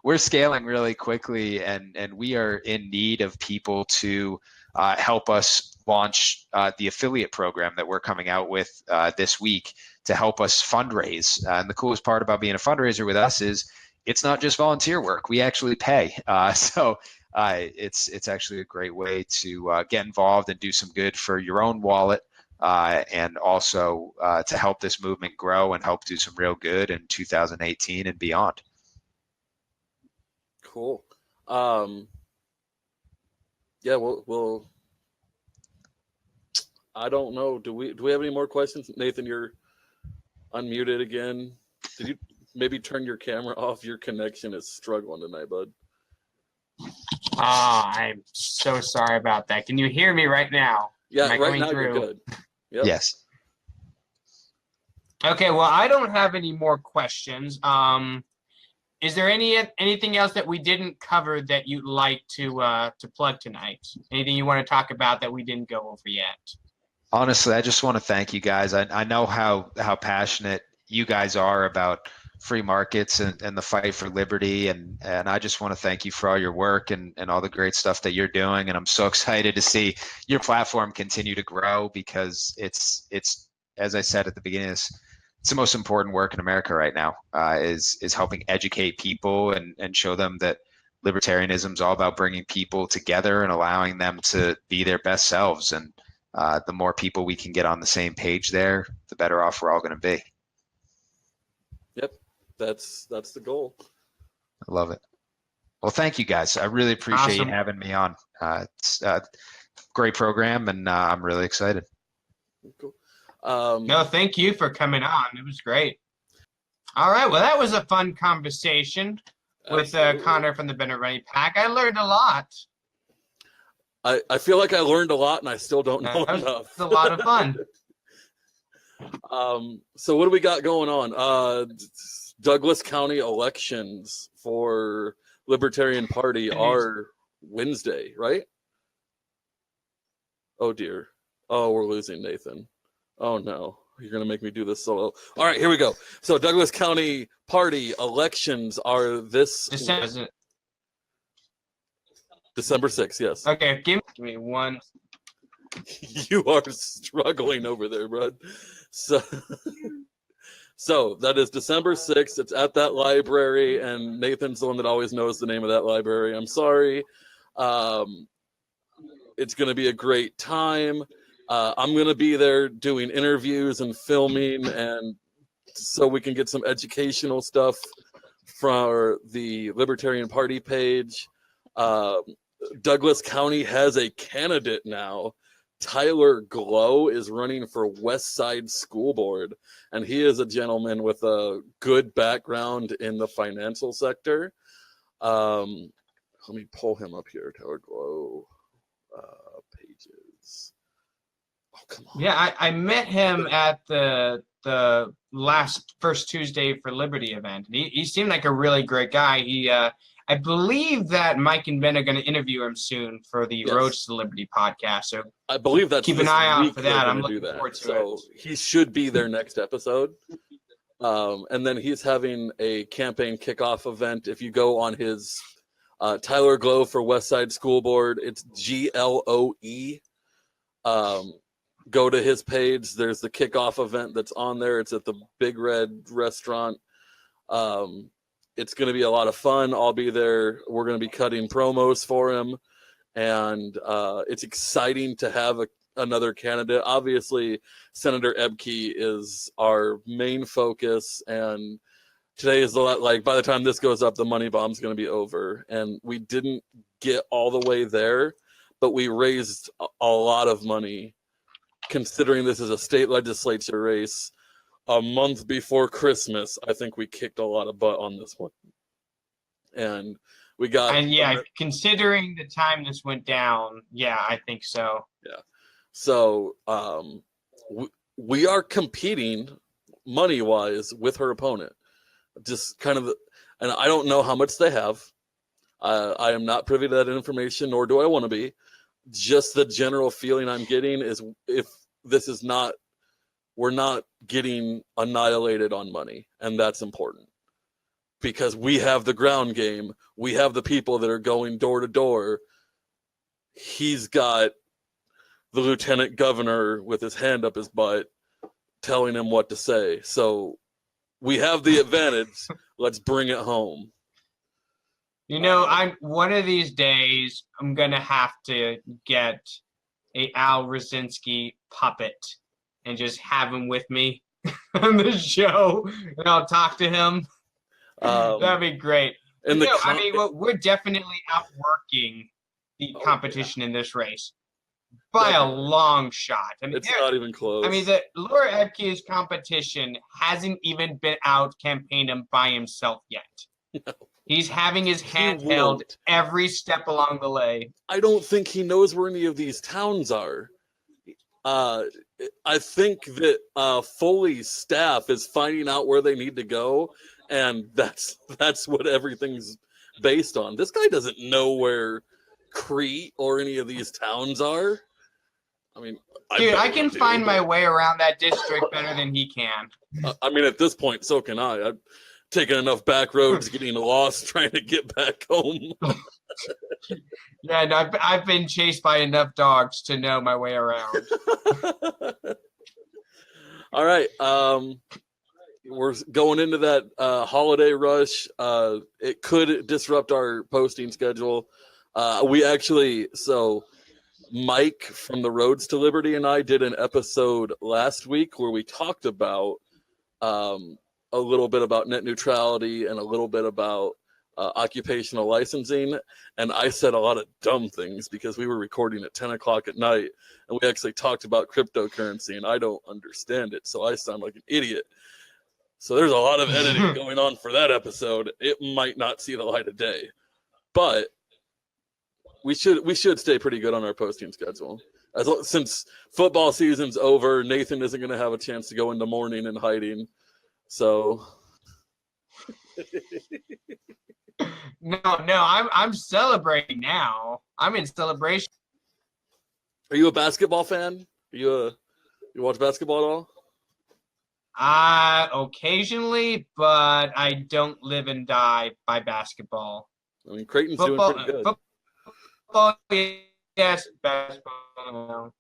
We're scaling really quickly, and we are in need of people to help us launch the affiliate program that we're coming out with this week to help us fundraise. And the coolest part about being a fundraiser with us is it's not just volunteer work. We actually pay. So it's actually a great way to get involved and do some good for your own wallet. And also to help this movement grow and help do some real good in 2018 and beyond. Cool. Yeah, we'll. I don't know. Do we have any more questions? Nathan, you're unmuted again. Did you maybe turn your camera off? Your connection is struggling tonight, bud. I'm so sorry about that. Can you hear me right now? Yeah, right now you're good. Yep. Yes. Okay, well, I don't have any more questions. Is there anything else that we didn't cover that you'd like to plug tonight? Anything you want to talk about that we didn't go over yet? Honestly, I just want to thank you guys. I know how passionate you guys are about free markets and the fight for liberty, and I just want to thank you for all your work and all the great stuff that you're doing. And I'm so excited to see your platform continue to grow, because it's as I said at the beginning, it's the most important work in America right now, is helping educate people and show them that libertarianism is all about bringing people together and allowing them to be their best selves. And the more people we can get on the same page there, the better off we're all going to be. Yep, that's the goal. I love it. Well, thank you guys. I really appreciate Awesome. you having me on. It's a great program, and I'm really excited. Cool. No, thank you for coming on. It was great. All right. Well, that was a fun conversation with Connor from the Better Money Pac. I learned a lot. I feel like I learned a lot and I still don't know It enough. was a lot of fun. So what do we got going on? Douglas County elections for Libertarian Party are Wednesday, right? Oh dear. Oh, we're losing Nathan. Oh no. You're going to make me do this solo. All right, here we go. So Douglas County Party elections are this December 6th, yes. Okay, give me one. You are struggling over there, bud. So that is December 6th. It's at that library, and Nathan's the one that always knows the name of that library. I'm sorry. It's going to be a great time. I'm going to be there doing interviews and filming, and so we can get some educational stuff from the Libertarian Party page. Douglas County has a candidate now. Tyler Glow is running for West Side School Board, and he is a gentleman with a good background in the financial sector. Let me pull him up here. Tyler Glow pages. Oh, come on. Yeah, I met him at the first Tuesday for Liberty event. He seemed like a really great guy. I believe that Mike and Ben are going to interview him soon for the Roads to Liberty podcast. So I believe that's keep an eye out for that. I'm looking forward to it. He should be their next episode. And then he's having a campaign kickoff event. If you go on his Tyler Glow for West Side School Board, it's GLOE. Go to his page. There's the kickoff event that's on there. It's at the Big Red Restaurant. It's going to be a lot of fun. I'll be there. We're going to be cutting promos for him. And it's exciting to have another candidate. Obviously, Senator Ebke is our main focus. And today is by the time this goes up, the money bomb's going to be over. And we didn't get all the way there, but we raised a lot of money, considering this is a state legislature race. A month before Christmas, I think we kicked a lot of butt on this one. And we got... And yeah, considering the time this went down, yeah, I think so. Yeah. So we are competing money-wise with her opponent. Just kind of... And I don't know how much they have. I am not privy to that information, nor do I want to be. Just the general feeling I'm getting is if this is not... We're not getting annihilated on money, and that's important because we have the ground game. We have the people that are going door to door. He's got the lieutenant governor with his hand up his butt telling him what to say. So we have the advantage. Let's bring it home. You know, one of these days I'm gonna have to get a Al Rosinski puppet and just have him with me on the show, and I'll talk to him. That'd be great. We're definitely outworking the competition in this race by a long shot. I mean, it's not even close. I mean, the Laura Ebke's competition hasn't even been out campaigning him by himself yet. No. He's having his hand held every step along the way. I don't think he knows where any of these towns are. I think that Foley's staff is finding out where they need to go, and that's what everything's based on. This guy doesn't know where Crete or any of these towns are. I mean, I can find my way around that district better than he can. I mean, at this point, so can I. I've taken enough back roads, getting lost, trying to get back home. Yeah, and I've been chased by enough dogs to know my way around. All right. We're going into that holiday rush. It could disrupt our posting schedule. Mike from the Roads to Liberty and I did an episode last week where we talked about a little bit about net neutrality and a little bit about occupational licensing, and I said a lot of dumb things because we were recording at 10 o'clock at night, and we actually talked about cryptocurrency, and I don't understand it, so I sound like an idiot. So there's a lot of editing going on for that episode. It might not see the light of day, but we should stay pretty good on our posting schedule. Since football season's over, Nathan isn't going to have a chance to go into mourning and hiding. So No, I'm celebrating now. I'm in celebration. are you a basketball fan? You watch basketball at all? Occasionally, but I don't live and die by basketball. I mean, Creighton's Football, doing pretty good. football, yes, basketball. No.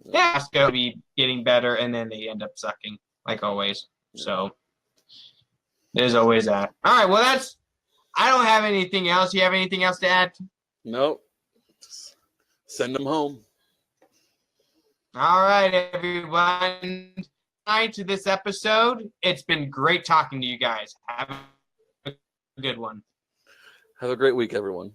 Yeah, it's going to be getting better, and then they end up sucking, like always. So there's always that. All right, well, I don't have anything else. You have anything else to add? Nope. Send them home. All right, everyone. Tonight to this episode. It's been great talking to you guys. Have a good one. Have a great week, everyone.